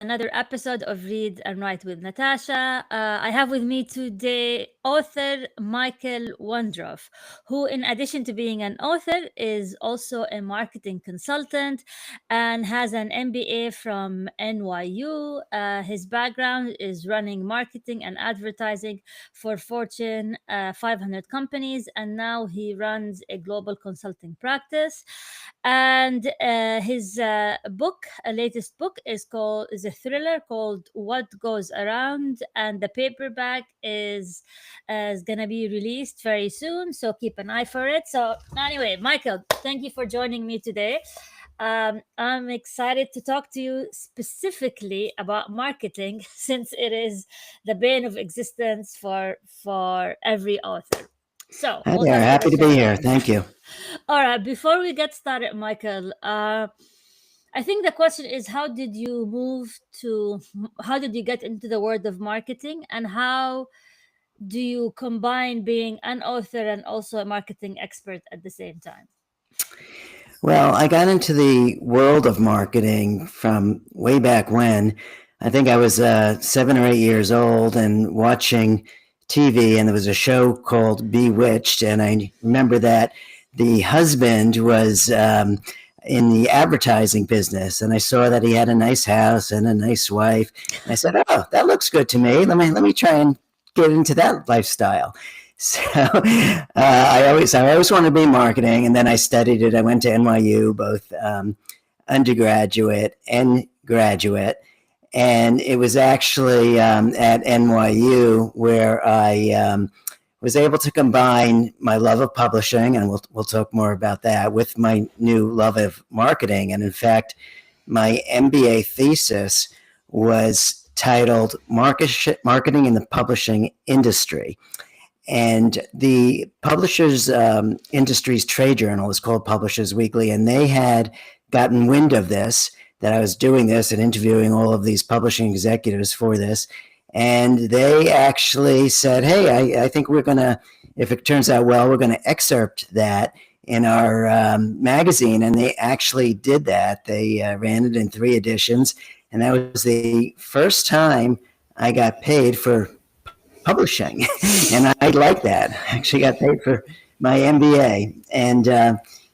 another episode of Read and Write with Natasha. I have with me today author Michael Wendroff, who, in addition to being an author, is also a marketing consultant and has an MBA from NYU. His background is running marketing and advertising for Fortune 500 companies, and now he runs a global consulting practice. And his latest book is a thriller called What Goes Around, and the paperback is gonna be released very soon, so keep an eye for it. So anyway, Michael, thank you for joining me today. I'm excited to talk to you specifically about marketing since it is the bane of existence for every author. So, Hi all there. that being Happy to be said, here. Thank you. all right, before we get started, Michael, I think the question is how did you get into the world of marketing, and how do you combine being an author and also a marketing expert at the same time? Well, I got into the world of marketing from way back when. I think I was 7 or 8 years old and watching TV, and there was a show called Bewitched. And I remember that the husband was in the advertising business, and I saw that he had a nice house and a nice wife. And I said, "Oh, that looks good to me. Let me try and get into that lifestyle." So I always wanted to be in marketing, and then I studied it. I went to NYU, both undergraduate and graduate, and it was actually at NYU where I was able to combine my love of publishing, and we'll talk more about that, with my new love of marketing. And in fact, my MBA thesis was titled "Marketing in the Publishing Industry." And the Publishers Industries Trade Journal is called Publishers Weekly, and they had gotten wind of this, that I was doing this and interviewing all of these publishing executives for this. And they actually said, "Hey, I think we're going to, if it turns out well, we're going to excerpt that in our magazine." And they actually did that. They ran it in 3 editions. And that was the first time I got paid for publishing. And I like that. I actually got paid for my MBA. And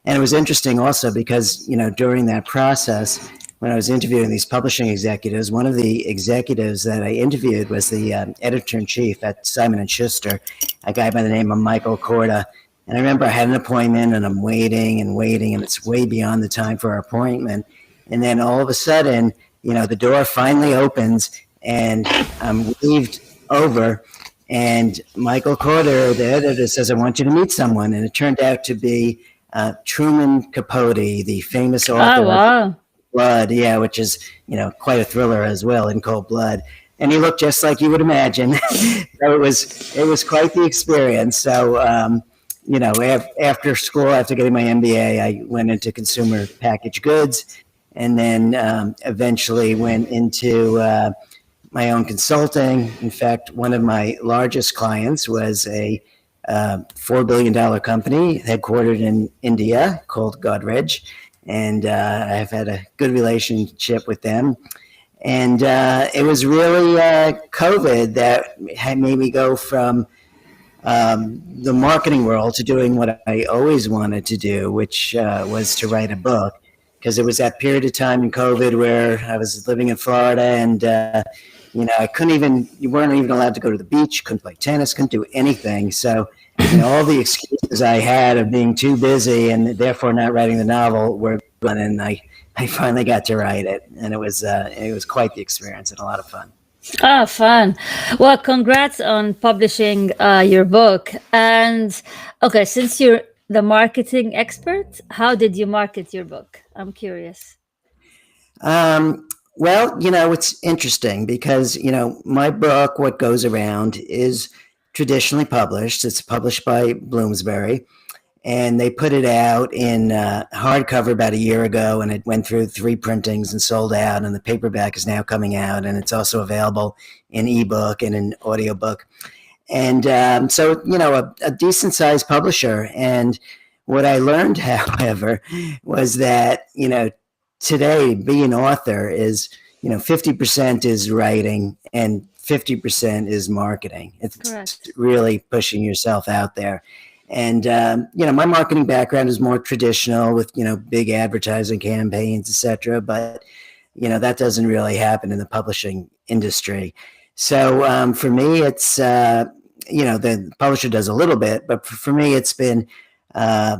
it was interesting also because, during that process, when I was interviewing these publishing executives, one of the executives that I interviewed was the editor-in-chief at Simon & Schuster, a guy by the name of Michael Corda. And I remember I had an appointment, and I'm waiting, and it's way beyond the time for our appointment. And then all of a sudden, the door finally opens, and I'm waved over, and Michael Corda, the editor, says, "I want you to meet someone." And it turned out to be Truman Capote, the famous author Oh, wow. of Blood, which is, quite a thriller as well, In Cold Blood. And he looked just like you would imagine. So it was quite the experience. So, after school, after getting my MBA, I went into consumer packaged goods, and then eventually went into my own consulting. In fact, one of my largest clients was a $4 billion company headquartered in India called Godrej. And I've had a good relationship with them. And it was really COVID that had made me go from the marketing world to doing what I always wanted to do, which was to write a book. Because it was that period of time in COVID where I was living in Florida, and you weren't even allowed to go to the beach, couldn't play tennis, couldn't do anything. So, all the excuses I had of being too busy and therefore not writing the novel were gone, and I finally got to write it, and it was quite the experience and a lot of fun. Ah, fun. Well, congrats on publishing your book. And okay, since you're the marketing expert, how did you market your book? I'm curious. Well, it's interesting because, my book, What Goes Around, is traditionally published. It's published by Bloomsbury, and they put it out in hardcover about a year ago, and it went through 3 printings and sold out, and the paperback is now coming out, and it's also available in ebook and in audiobook. And so, a decent-sized publisher. And what I learned, however, was that, today being an author is 50% is writing and 50% is marketing. It's Correct. really pushing yourself out there. And, my marketing background is more traditional with, big advertising campaigns, et cetera. But, that doesn't really happen in the publishing industry. So for me, it's, the publisher does a little bit, but for me, it's been uh,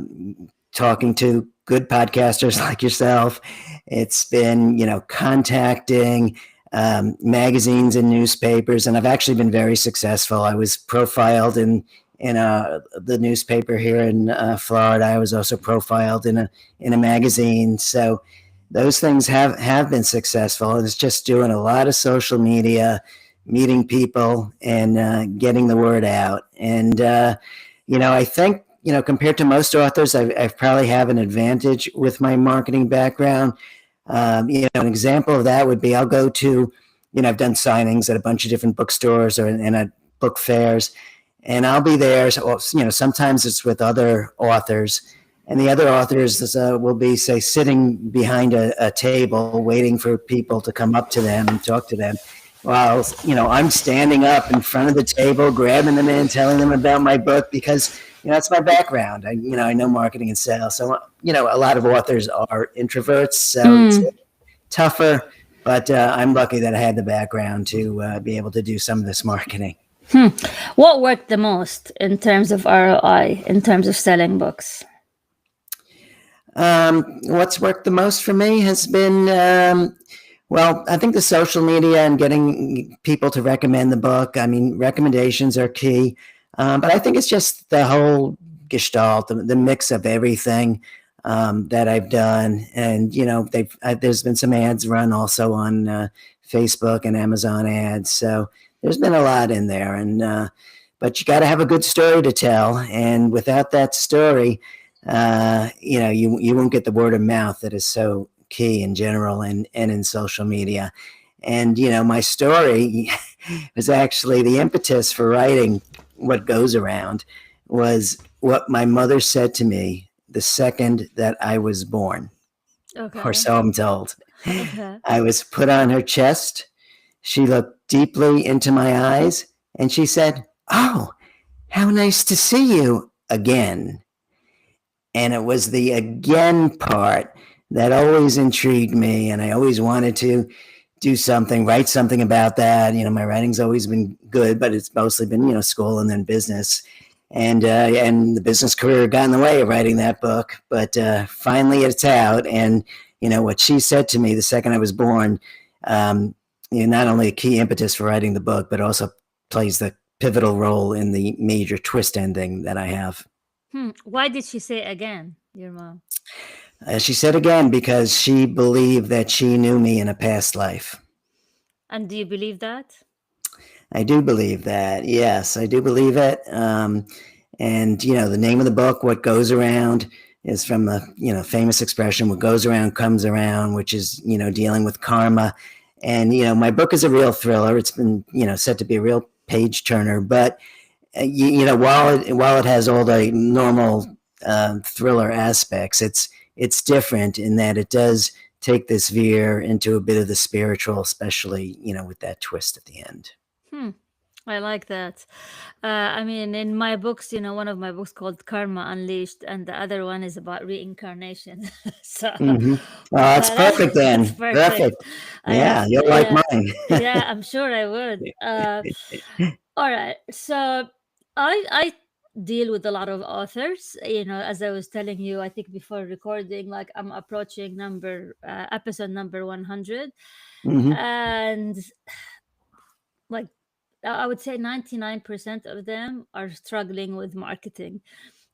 talking to good podcasters like yourself. It's been, contacting magazines and newspapers, and I've actually been very successful. I was profiled in the newspaper here in Florida. I was also profiled in a magazine. So those things have been successful, and it's just doing a lot of social media, meeting people, and getting the word out. And I think compared to most authors, I probably have an advantage with my marketing background. An example of that would be I'll go to, I've done signings at a bunch of different bookstores and at book fairs, and I'll be there. So, sometimes it's with other authors, and the other authors will be, say, sitting behind a table waiting for people to come up to them and talk to them. While, I'm standing up in front of the table, grabbing them in, telling them about my book because, that's my background. I know marketing and sales. So, a lot of authors are introverts, so it's tougher. But I'm lucky that I had the background to be able to do some of this marketing. What worked the most in terms of ROI, in terms of selling books? What's worked the most for me has been, I think the social media and getting people to recommend the book. I mean, recommendations are key. But I think it's just the whole gestalt, the mix of everything that I've done. And, there's been some ads run also on Facebook and Amazon ads. So there's been a lot in there. And but you got to have a good story to tell. And without that story, you won't get the word of mouth that is so key in general and in social media. And, my story was actually the impetus for writing What Goes Around was what my mother said to me the second that I was born, or so I'm told. Okay. I was put on her chest. She looked deeply into my eyes and she said, "Oh, how nice to see you again." And it was the again part that always intrigued me. And I always wanted to do something, write something about that. My writing's always been good, but it's mostly been, school and then business. And the business career got in the way of writing that book. But finally it's out. And, what she said to me the second I was born, not only a key impetus for writing the book, but also plays the pivotal role in the major twist ending that I have. Why did she say again, your mom? She said again because she believed that she knew me in a past life. And do you believe that? I do believe that. Yes, I do believe it. And, the name of the book, What Goes Around, is from the, famous expression, what goes around comes around, which is, dealing with karma. And, my book is a real thriller. It's been, said to be a real page turner. But, while it has all the normal thriller aspects, it's different in that it does take this veer into a bit of the spiritual, especially, with that twist at the end. I like that. I mean, in my books, one of my books called Karma Unleashed, and the other one is about reincarnation. So That's perfect then. it's perfect. Yeah, you'll like mine. Yeah, I'm sure I would. All right. So I deal with a lot of authors. As I was telling you, I think before recording, like I'm approaching episode number 100, and like I would say 99% of them are struggling with marketing,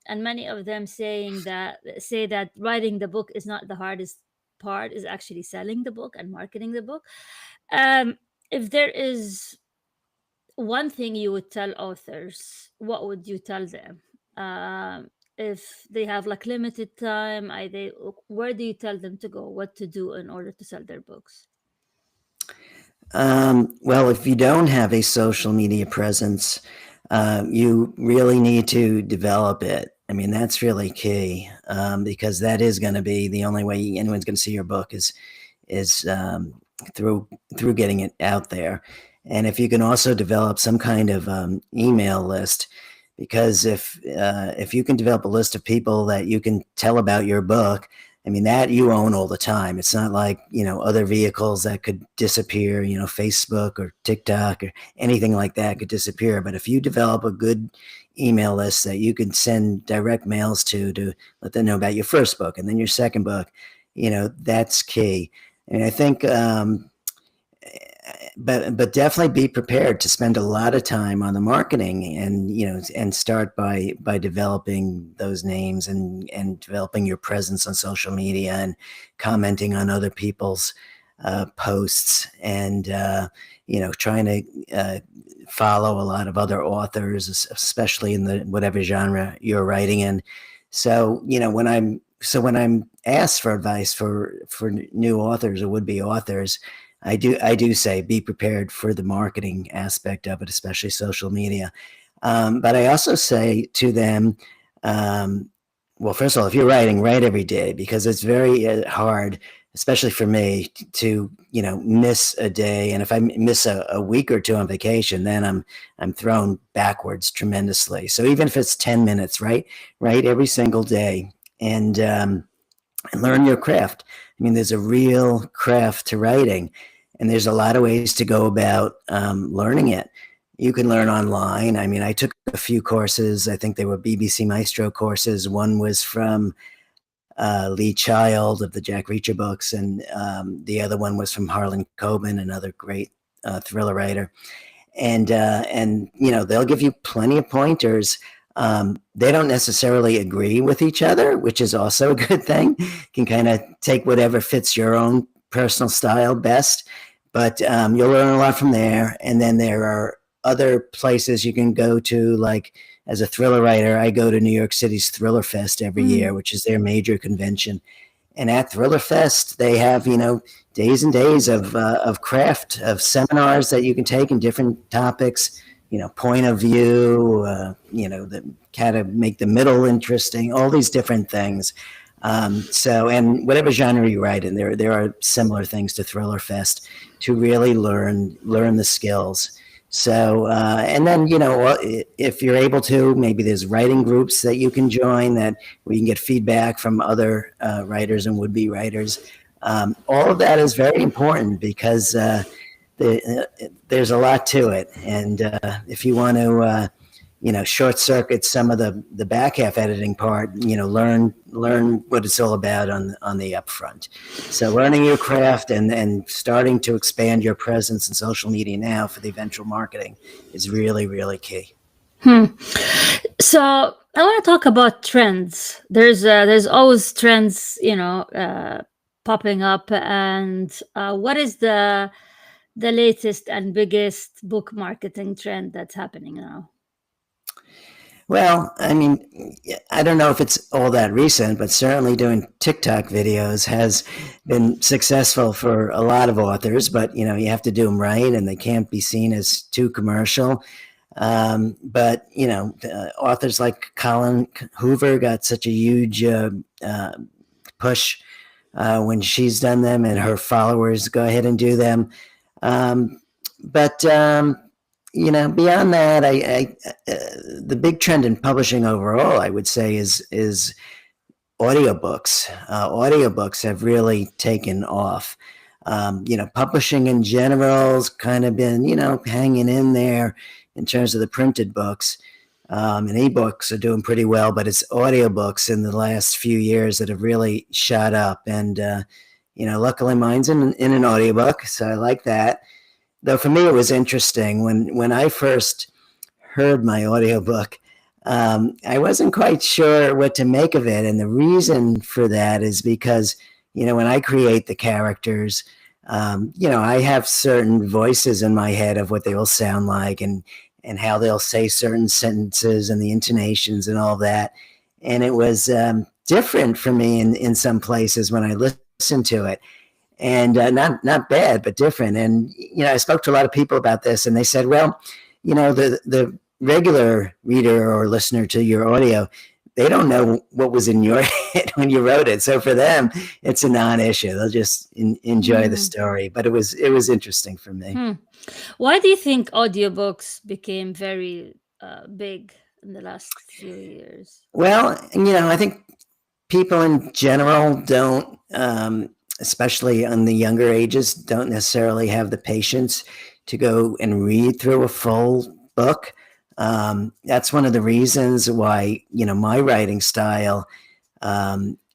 and many of them say that writing the book is not the hardest part, is actually selling the book and marketing the book. If there is one thing you would tell authors, what would you tell them? If they have like limited time, where do you tell them to go, what to do in order to sell their books? Well, if you don't have a social media presence, you really need to develop it. I mean, that's really key because that is going to be the only way anyone's going to see your book is through getting it out there. And if you can also develop some kind of email list, because if you can develop a list of people that you can tell about your book, I mean, that you own all the time. It's not like, other vehicles that could disappear, Facebook or TikTok or anything like that could disappear. But if you develop a good email list that you can send direct mails to let them know about your first book and then your second book, that's key. And I think, but definitely be prepared to spend a lot of time on the marketing, and start by developing those names and developing your presence on social media and commenting on other people's posts, and trying to follow a lot of other authors, especially in the whatever genre you're writing in. So when I'm asked for advice for new authors or would be authors, I do say be prepared for the marketing aspect of it, especially social media. But I also say to them, well, first of all, if you're writing, write every day, because it's very hard, especially for me, to miss a day. And if I miss a week or two on vacation, then I'm thrown backwards tremendously. So even if it's 10 minutes, write every single day, and learn your craft. I mean, there's a real craft to writing, and there's a lot of ways to go about learning it. You can learn online. I mean, I took a few courses. I think they were BBC Maestro courses. One was from Lee Child of the Jack Reacher books, and the other one was from Harlan Coben, another great thriller writer. And they'll give you plenty of pointers. They don't necessarily agree with each other, which is also a good thing. You can kind of take whatever fits your own personal style best, but you'll learn a lot from there. And then there are other places you can go to, like as a thriller writer, I go to New York City's Thriller Fest every year, which is their major convention. And at Thriller Fest, they have, days and days of craft, of seminars that you can take in different topics, point of view, the how to make the middle interesting, all these different things. And whatever genre you write in, there are similar things to Thriller Fest to really learn the skills. So, and then, if you're able to, maybe there's writing groups that you can join where you can get feedback from other writers and would-be writers. All of that is very important, because there's a lot to it. And if you want to, short circuit some of the back half editing part, learn what it's all about on the upfront. So learning your craft and starting to expand your presence in social media now for the eventual marketing is really, really key. So I want to talk about trends. There's always trends, popping up. And what is the latest and biggest book marketing trend that's happening now? Well, I mean, I don't know if it's all that recent, but certainly doing TikTok videos has been successful for a lot of authors. But you have to do them right, and they can't be seen as too commercial. But authors like Colin Hoover got such a huge push when she's done them, and her followers go ahead and do them. But beyond that, the big trend in publishing overall, I would say, is audiobooks. Audiobooks have really taken off. Publishing in general has kind of been, hanging in there in terms of the printed books. And ebooks are doing pretty well, but it's audiobooks in the last few years that have really shot up. And, luckily mine's in an audiobook, so I like that. Though for me, it was interesting when I first heard my audiobook, I wasn't quite sure what to make of it. And the reason for that is because, when I create the characters, I have certain voices in my head of what they will sound like and how they'll say certain sentences and the intonations and all that. And it was different for me in some places when I listened to it. And not bad, but different. And, I spoke to a lot of people about this, and they said, well, the regular reader or listener to your audio, they don't know what was in your head when you wrote it. So for them, it's a non-issue. They'll just enjoy the story. But it was interesting for me. Hmm. Why do you think audiobooks became very big in the last few years? Well, I think people in general don't, especially on the younger ages, don't necessarily have the patience to go and read through a full book. That's one of the reasons why, my writing style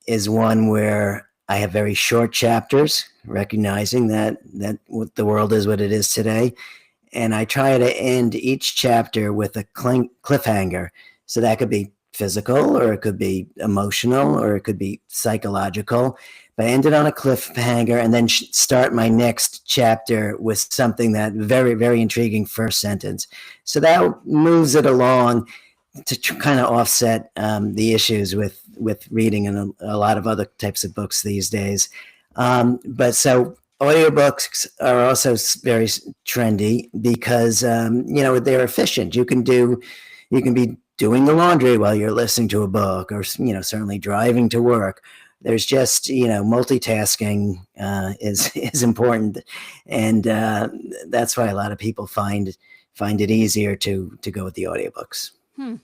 is one where I have very short chapters, recognizing that the world is what it is today, and I try to end each chapter with a cliffhanger. So that could be physical, or it could be emotional, or it could be psychological. But I end it on a cliffhanger, and then start my next chapter with something that very, very intriguing first sentence. So that moves it along to kind of offset the issues with reading and a lot of other types of books these days. But so audiobooks are also very trendy because they're efficient. You can be doing the laundry while you're listening to a book, or certainly driving to work. There's just multitasking is important, and that's why a lot of people find it easier to go with the audiobooks. Hmm.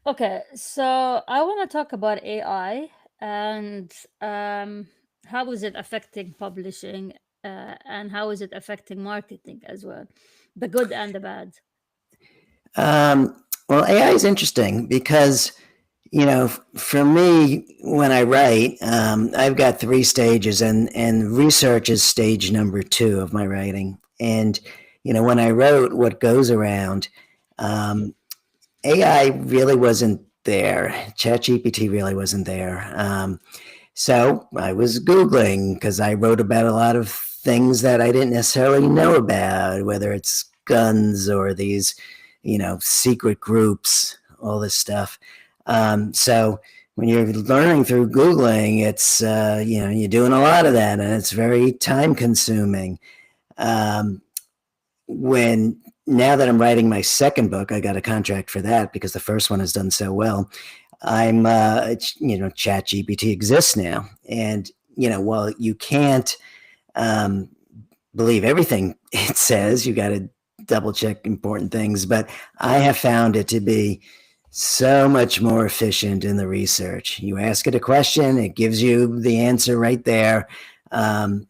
Okay, so I want to talk about AI and how is it affecting publishing, and how is it affecting marketing as well, the good and the bad. Well, AI is interesting because, for me, when I write, I've got three stages, and research is stage number two of my writing. And, when I wrote What Goes Around, AI really wasn't there. ChatGPT really wasn't there. So I was Googling because I wrote about a lot of things that I didn't necessarily know about, whether it's guns or these, secret groups, all this stuff. So when you're learning through Googling, it's, you're doing a lot of that, and it's very time consuming. When Now that I'm writing my second book, I got a contract for that because the first one has done so well. ChatGPT exists now, and while you can't believe everything it says, you got to double check important things. But I have found it to be so much more efficient in the research. You ask it a question, it gives you the answer right there, and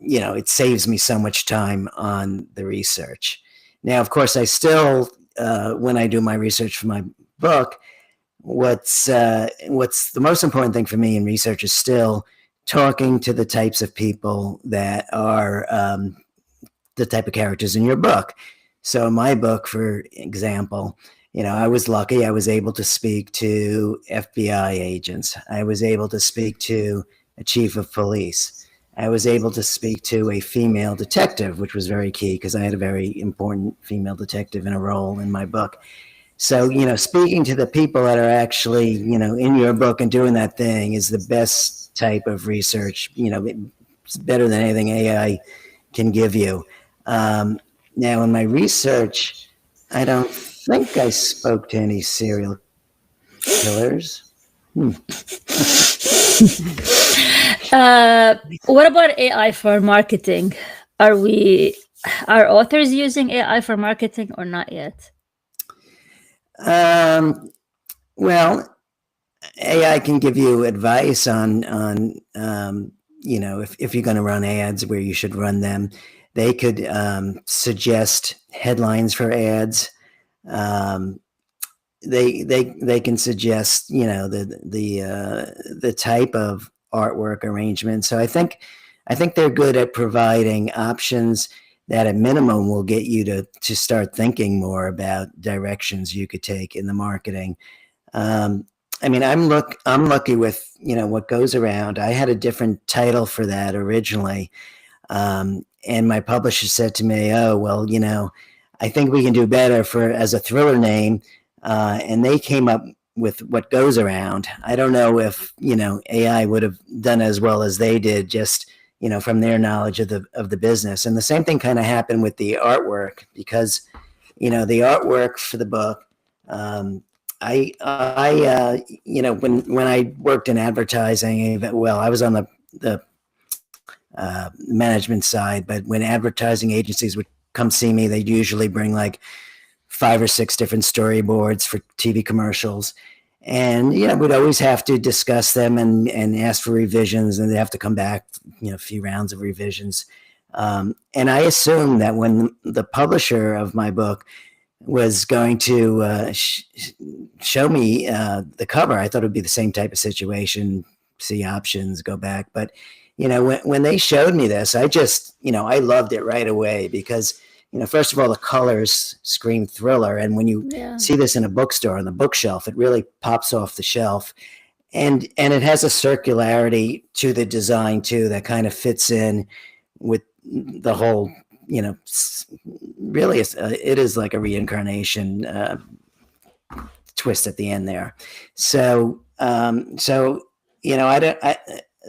it saves me so much time on the research. Now, of course, I still, when I do my research for my book, what's the most important thing for me in research is still talking to the types of people that are the type of characters in your book. So in my book, for example, I was lucky. I was able to speak to FBI agents. I was able to speak to a chief of police. I was able to speak to a female detective, which was very key because I had a very important female detective in a role in my book. So, speaking to the people that are actually, in your book and doing that thing is the best type of research. It's better than anything AI can give you. Now, in my research, I don't think I spoke to any serial killers. What about AI for marketing? Are authors using AI for marketing or not yet? Well, AI can give you advice on if you're going to run ads, where you should run them. They could suggest headlines for ads. They can suggest the type of artwork arrangement. So I think they're good at providing options that at minimum will get you to start thinking more about directions you could take in the marketing. I'm lucky with What Goes Around. I had a different title for that originally, and my publisher said to me, "Oh, well, I think we can do better as a thriller name," and they came up with What Goes Around. I don't know if AI would have done as well as they did, just from their knowledge of the business. And the same thing kind of happened with the artwork, because the artwork for the book when I worked in advertising, well, I was on the management side, but when advertising agencies would come see me, they'd usually bring like 5 or 6 different storyboards for TV commercials. And we'd always have to discuss them and ask for revisions, and they have to come back, a few rounds of revisions. And I assumed that when the publisher of my book was going to show me the cover, I thought it would be the same type of situation, see options, go back. But when they showed me this, I just I loved it right away because first of all, the colors scream thriller, and when you see this in a bookstore on the bookshelf, it really pops off the shelf, and it has a circularity to the design too that kind of fits in with the whole. Really, it is like a reincarnation twist at the end there. So, I don't.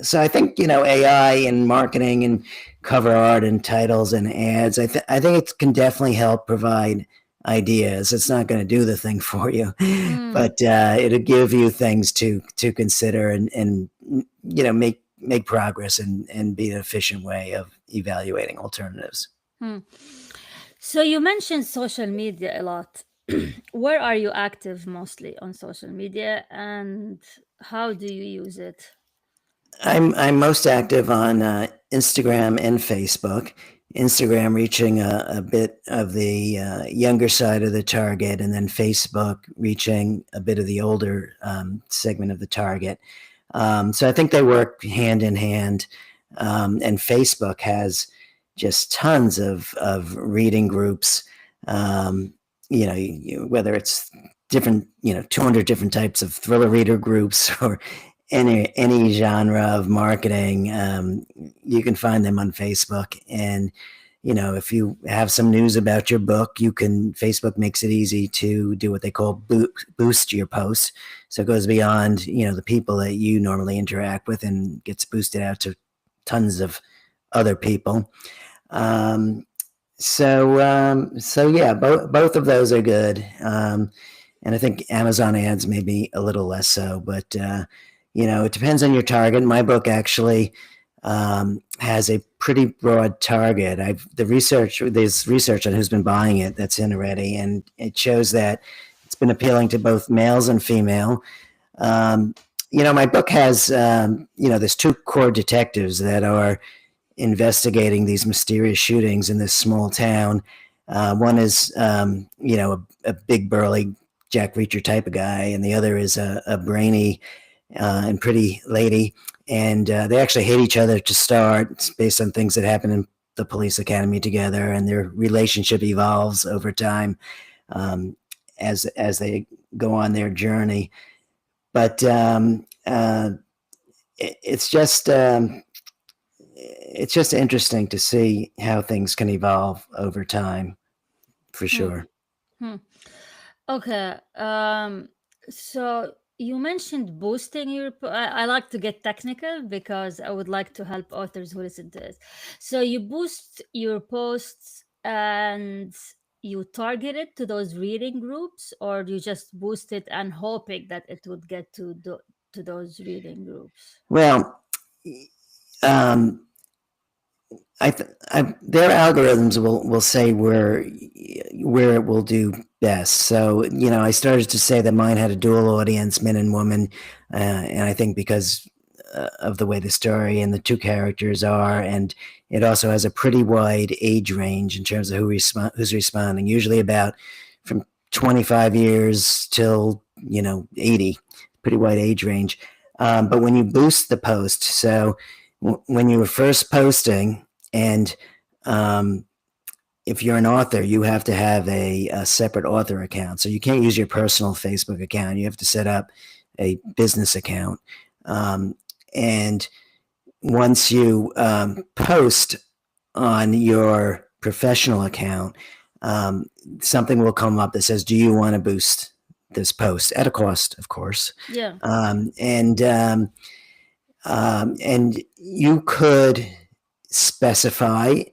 So I think AI and marketing and cover art and titles and ads. I think it can definitely help provide ideas. It's not going to do the thing for you, but it'll give you things to consider and make progress and be an efficient way of evaluating alternatives. So you mentioned social media a lot. Where are you active mostly on social media, and how do you use it? I'm most active on Instagram and Facebook. Instagram reaching a bit of the younger side of the target, and then Facebook reaching a bit of the older segment of the target. So I think they work hand in hand. And Facebook has just tons of reading groups. Whether it's different, 200 different types of thriller reader groups or any genre of marketing, you can find them on Facebook. And if you have some news about your book, Facebook makes it easy to do what they call boost your post. So it goes beyond the people that you normally interact with and gets boosted out to tons of other people. So yeah, both of those are good. And I think Amazon ads may be a little less so, but it depends on your target. My book actually has a pretty broad target. There's research on who's been buying it that's in already, and it shows that it's been appealing to both males and female. My book has, there's 2 core detectives that are investigating these mysterious shootings in this small town. One is, a big burly Jack Reacher type of guy, and the other is a brainy and pretty lady. And they actually hate each other to start. It's based on things that happen in the police academy together, and their relationship evolves over time as they go on their journey. But it's just interesting to see how things can evolve over time, for sure. Hmm. Okay. So you mentioned boosting your. I like to get technical because I would like to help authors who listen to it. So you boost your posts and you target it to those reading groups, or you just boost it and hoping that it would get to those reading groups. Well, um, their algorithms will say where it will do best. So I started to say that mine had a dual audience, men and women, and I think because of the way the story and the 2 characters are, and it also has a pretty wide age range in terms of who's responding. Usually about from 25 years till 80, pretty wide age range. But when you boost the post, so when you were first posting. And if you're an author, you have to have a separate author account. So you can't use your personal Facebook account. You have to set up a business account. And once you post on your professional account, something will come up that says, do you want to boost this post at a cost, of course? Yeah. And you could specify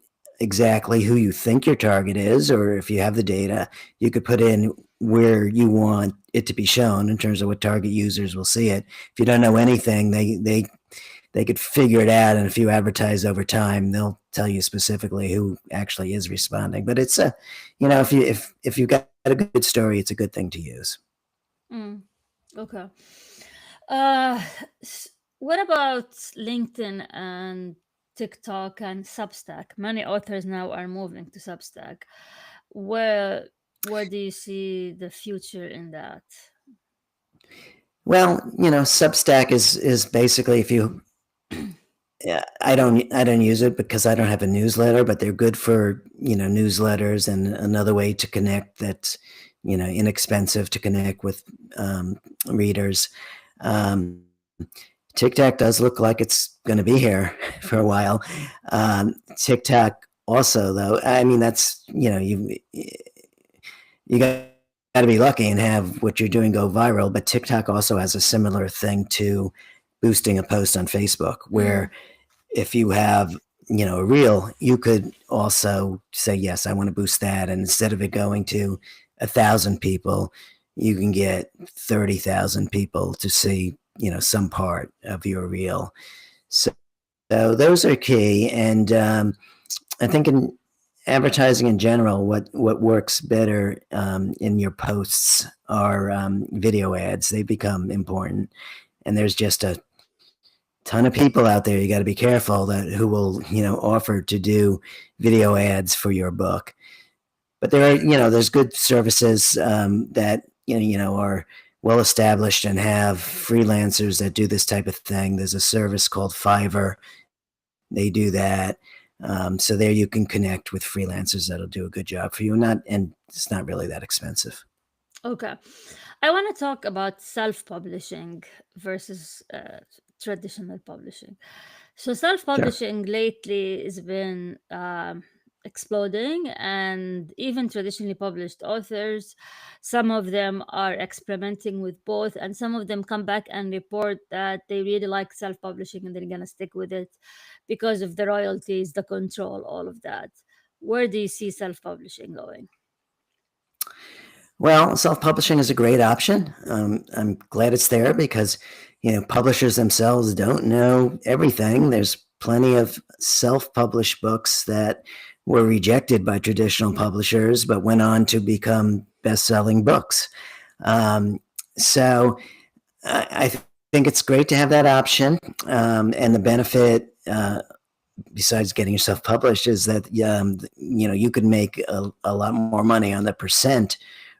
exactly who you think your target is, or if you have the data, you could put in where you want it to be shown in terms of what target users will see it. If you don't know anything, they could figure it out, and if you advertise over time, they'll tell you specifically who actually is responding. But it's a, if you've got a good story, it's a good thing to use. Mm, okay. Uh, what about LinkedIn and TikTok and Substack? Many authors now are moving to Substack. Where where do you see the future in that? Well, Substack is basically, if you, yeah, I don't use it because I don't have a newsletter, but they're good for newsletters, and another way to connect that's inexpensive to connect with readers. Um, TikTok does look like it's going to be here for a while. TikTok also, though, I mean, that's you got to be lucky and have what you're doing go viral. But TikTok also has a similar thing to boosting a post on Facebook, Mm, where if you have a reel, you could also say, yes, I want to boost that, and instead of it going to 1,000 people, you can get 30,000 people to see some part of your reel. So those are key. And I think in advertising in general, what works better in your posts are video ads. They become important, and there's just a ton of people out there. You got to be careful that who will offer to do video ads for your book. But there are there's good services that are well established and have freelancers that do this type of thing. There's a service called Fiverr. They do that. So there you can connect with freelancers that'll do a good job for you. And it's not really that expensive. okay. I want to talk about self-publishing versus traditional publishing. So Sure. self-publishing lately has been exploding, and even traditionally published authors, some of them are experimenting with both, and some of them come back and report that they really like self-publishing and they're gonna stick with it because of the royalties, the control, all of that. Where do you see self-publishing going? Well, self-publishing is a great option. I'm glad it's there because, publishers themselves don't know everything. There's plenty of self-published books that were rejected by traditional publishers, but went on to become best-selling books. So I think it's great to have that option, and the benefit, besides getting yourself published, is that you could make a lot more money on the percent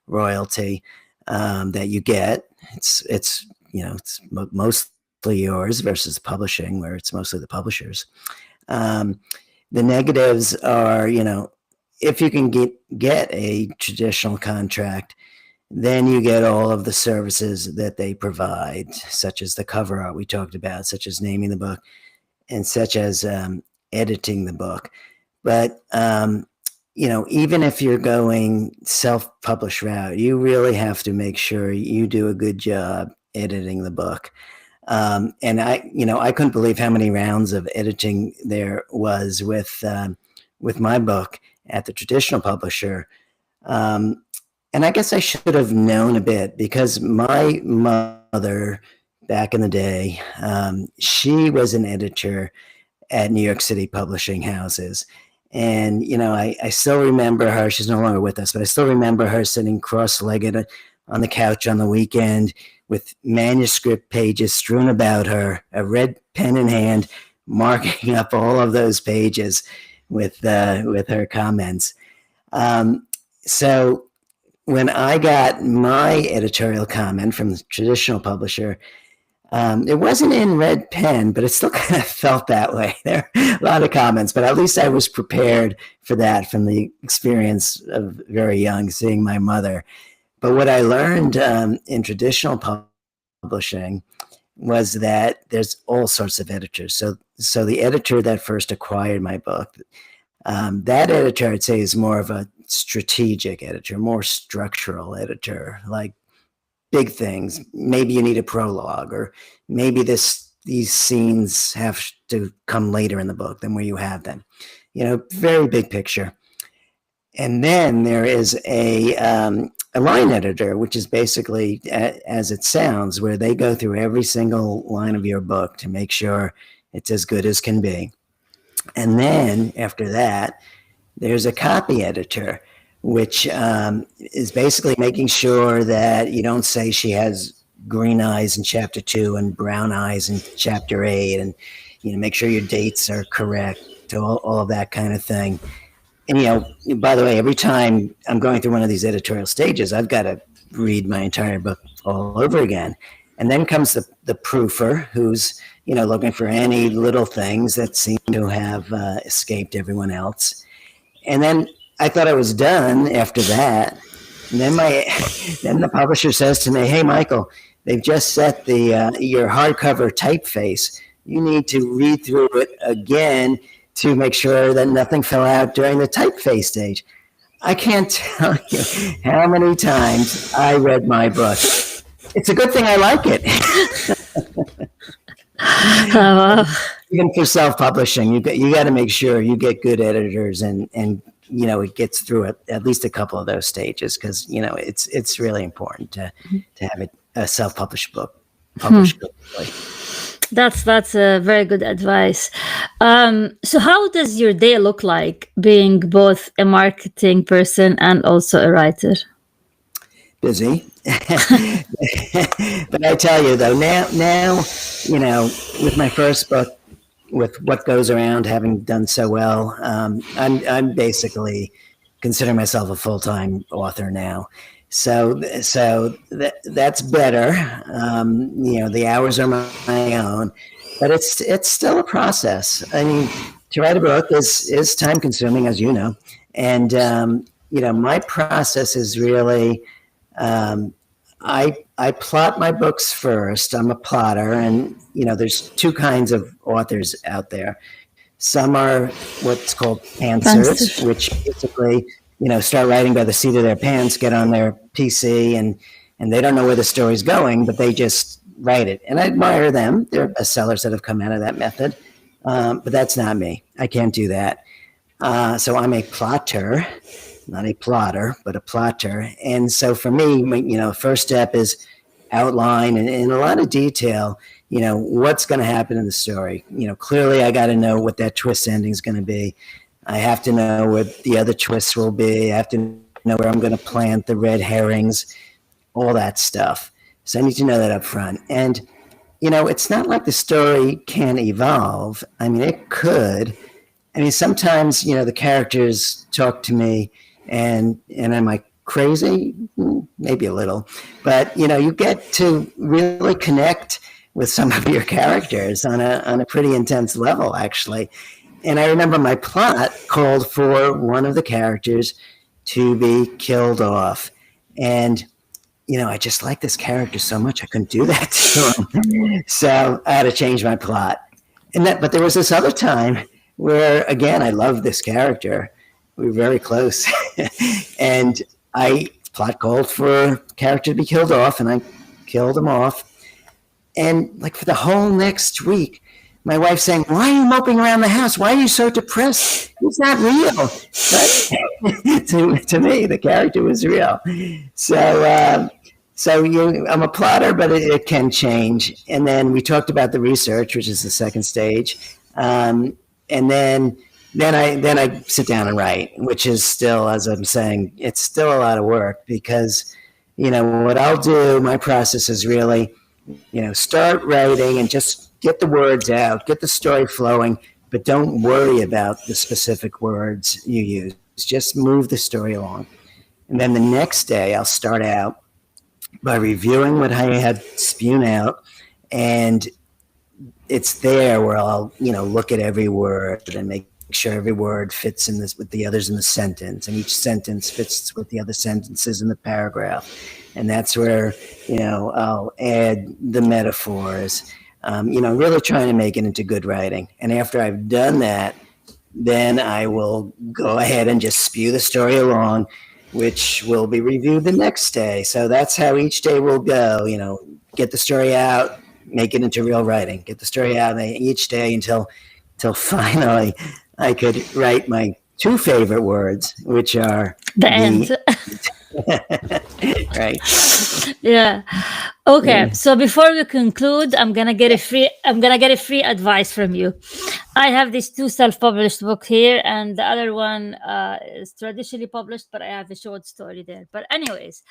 royalty that you get. It's mostly yours versus publishing, where it's mostly the publishers. Um, the negatives are, if you can get a traditional contract, then you get all of the services that they provide, such as the cover art we talked about, such as naming the book, and such as editing the book. But even if you're going self-published route, you really have to make sure you do a good job editing the book. And I couldn't believe how many rounds of editing there was with my book at the traditional publisher. Um, and I guess I should have known a bit because my mother, back in the day, she was an editor at New York City publishing houses. And, I still remember her. She's no longer with us, but I still remember her sitting cross-legged on the couch on the weekend with manuscript pages strewn about her, a red pen in hand, marking up all of those pages with her comments. So when I got my editorial comment from the traditional publisher, it wasn't in red pen, but it still kind of felt that way. There are a lot of comments, but at least I was prepared for that from the experience of very young, seeing my mother. But what I learned in traditional publishing was that there's all sorts of editors. So the editor that first acquired my book, that editor, I'd say, is more of a strategic editor, more structural editor, like big things. Maybe you need a prologue, or maybe this these scenes have to come later in the book than where you have them. Very big picture. And then there is a line editor, which is basically, as it sounds, where they go through every single line of your book to make sure it's as good as can be. And then after that, there's a copy editor, which is basically making sure that you don't say she has green eyes in chapter 2 and brown eyes in chapter 8, and make sure your dates are correct, all of that kind of thing. And by the way, every time I'm going through one of these editorial stages, I've got to read my entire book all over again. And then comes the proofer, who's looking for any little things that seem to have escaped everyone else. And then I thought I was done after that. And then then the publisher says to me, "Hey, Michael, they've just set your hardcover typeface. You need to read through it again to make sure that nothing fell out during the typeface stage." I can't tell you how many times I read my book. It's a good thing I like it. Even for self-publishing, you got to make sure you get good editors, and it gets through at least a couple of those stages, because it's really important to have a self-published book published quickly. That's a very good advice. So how does your day look like, being both a marketing person and also a writer? Busy. But I tell you though, now, with my first book, with What Goes Around having done so well, I'm basically consider myself a full-time author now. So that's better. The hours are my own, but it's still a process. I mean, to write a book is time consuming, as you know. And, my process is really, I plot my books first. I'm a plotter, and, there's two kinds of authors out there. Some are what's called pantsers, which basically, start writing by the seat of their pants, get on their PC, and they don't know where the story's going, but they just write it. And I admire them. There are bestsellers that have come out of that method, but that's not me. I can't do that. So I'm a plotter, not a plotter, but a plotter. And so for me, first step is outline and in a lot of detail, what's going to happen in the story. Clearly I got to know what that twist ending is going to be. I have to know what the other twists will be. I have to know where I'm going to plant the red herrings, all that stuff. So I need to know that up front. And, it's not like the story can't evolve. I mean, it could. I mean, sometimes, the characters talk to me and am I crazy? Maybe a little. But, you get to really connect with some of your characters on a pretty intense level, actually. And I remember my plot called for one of the characters to be killed off. And, I just like this character so much, I couldn't do that to him. So I had to change my plot. But there was this other time where, again, I loved this character. We were very close. And plot called for character to be killed off, and I killed him off. And like for the whole next week, my wife saying, "Why are you moping around the house? Why are you so depressed? It's not real." But to me, the character was real. So I'm a plotter, but it can change. And then we talked about the research, which is the second stage. And then I sit down and write, which is still, as I'm saying, it's still a lot of work, because, what I'll do, my process is really, start writing and just get the words out, get the story flowing, but don't worry about the specific words you use. Just move the story along. And then the next day I'll start out by reviewing what I had spewed out, and it's there where I'll, look at every word and make sure every word fits in this with the others in the sentence, and each sentence fits with the other sentences in the paragraph. And that's where, I'll add the metaphors, really trying to make it into good writing. And after I've done that, then I will go ahead and just spew the story along, which will be reviewed the next day. So that's how each day will go, get the story out, make it into real writing, get the story out each day until finally I could write my two favorite words, which are The the end. right. Yeah. Okay. Yeah. So before we conclude, I'm gonna get a free advice from you. I have these two self-published book here, and the other one is traditionally published, but I have a short story there. But anyways,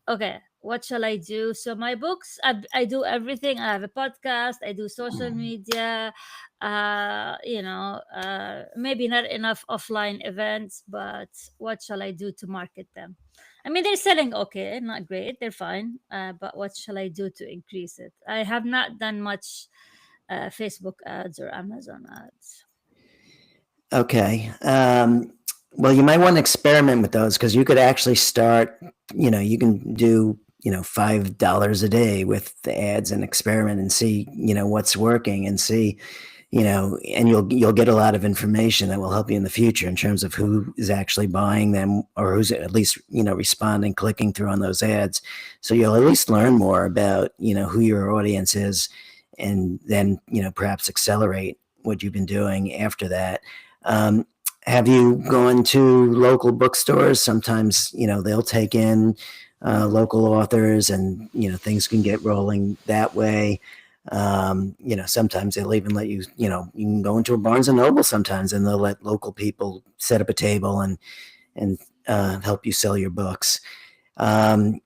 okay, what shall I do? So my books, I do everything. I have a podcast, I do social media, maybe not enough offline events, but what shall I do to market them? I mean, they're selling okay, not great, they're fine, but what shall I do to increase it? I have not done much Facebook ads or Amazon ads. Okay. Well, you might want to experiment with those because you could actually start. You can do $5 a day with the ads and experiment and see what's working and see and you'll get a lot of information that will help you in the future in terms of who is actually buying them or who's at least responding, clicking through on those ads. So you'll at least learn more about who your audience is, and then perhaps accelerate what you've been doing after that. Have you gone to local bookstores? Sometimes they'll take in local authors, and things can get rolling that way. Sometimes they'll even let you, you can go into a Barnes and Noble sometimes, and they'll let local people set up a table and help you sell your books. And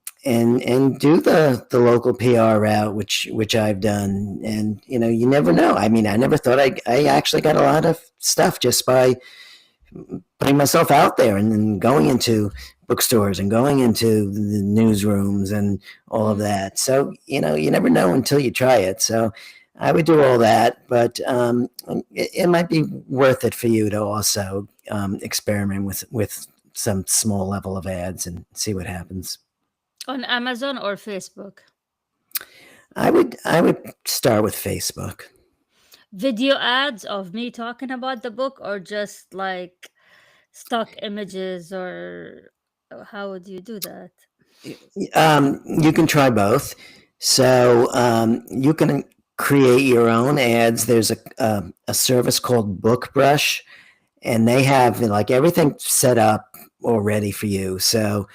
do the local PR route, which I've done, and you never know. I mean, I never thought I actually got a lot of stuff just by putting myself out there and going into bookstores and going into the newsrooms and all of that. So you never know until you try it. So I would do all that, but it might be worth it for you to also experiment with some small level of ads and see what happens. On Amazon or Facebook? I would start with Facebook. Video ads of me talking about the book, or just like stock images, or how would you do that? You can try both. So you can create your own ads. There's a service called BookBrush, and they have like everything set up already for you. So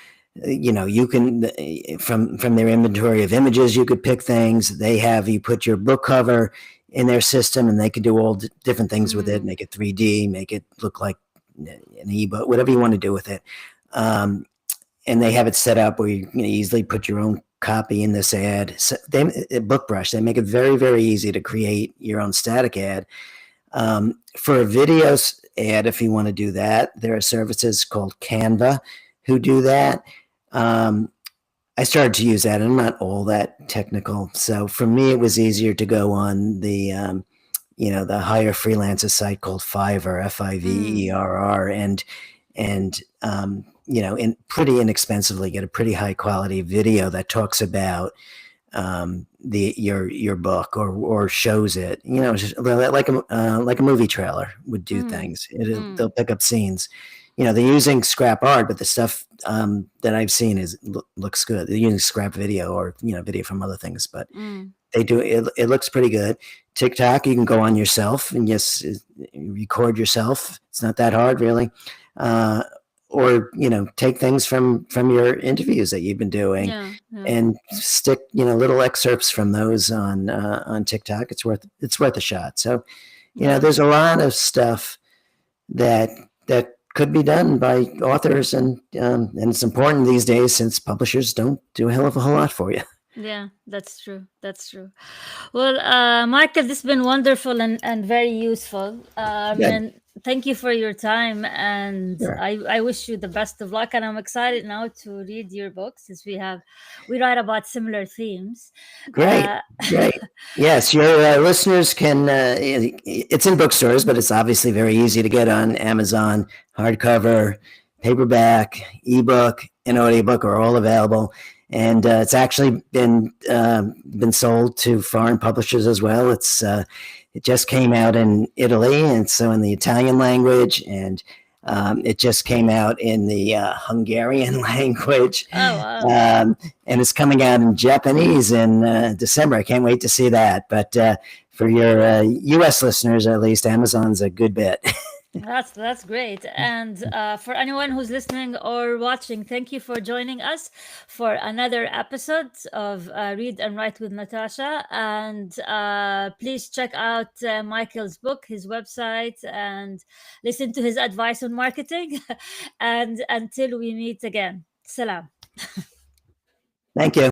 you can from their inventory of images, you could pick things. They have you put your book cover in their system, and they can do all different things with it. Make it 3D, make it look like an ebook, whatever you want to do with it. And they have it set up where you can easily put your own copy in this ad. So BookBrush, they make it very, very easy to create your own static ad. For a video ad, if you want to do that, there are services called Canva who do that. I started to use that, and I'm not all that technical. So for me, it was easier to go on the hire freelancer site called Fiverr, Fiverr, and pretty inexpensively get a pretty high quality video that talks about your book or shows it. Just like a movie trailer would do things. They'll pick up scenes. They're using scrap art, but the stuff that I've seen looks good. They're using scrap video or video from other things, but they do it looks pretty good. TikTok, you can go on yourself and record yourself. It's not that hard, really. Or take things from your interviews that you've been doing, and stick little excerpts from those on TikTok. It's worth a shot. So there's a lot of stuff that could be done by authors, and it's important these days since publishers don't do a hell of a whole lot for you. Yeah, that's true. That's true. Well, Michael, this has been wonderful and very useful. And thank you for your time. And Sure. I wish you the best of luck. And I'm excited now to read your books, since we write about similar themes. Great. Yes, your listeners can. It's in bookstores, but it's obviously very easy to get on Amazon. Hardcover, paperback, ebook, and audiobook are all available. And it's actually been sold to foreign publishers as well. It just came out in Italy, and so in the Italian language. And It just came out in the Hungarian language, Oh, wow. and it's coming out in Japanese in December. I can't wait to see that. But for your U.S. listeners, at least, Amazon's a good bet. That's great. And for anyone who's listening or watching, thank you for joining us for another episode of Read and Write with Natasha. And please check out Michael's book, his website, and listen to his advice on marketing. And until we meet again, salam. Thank you.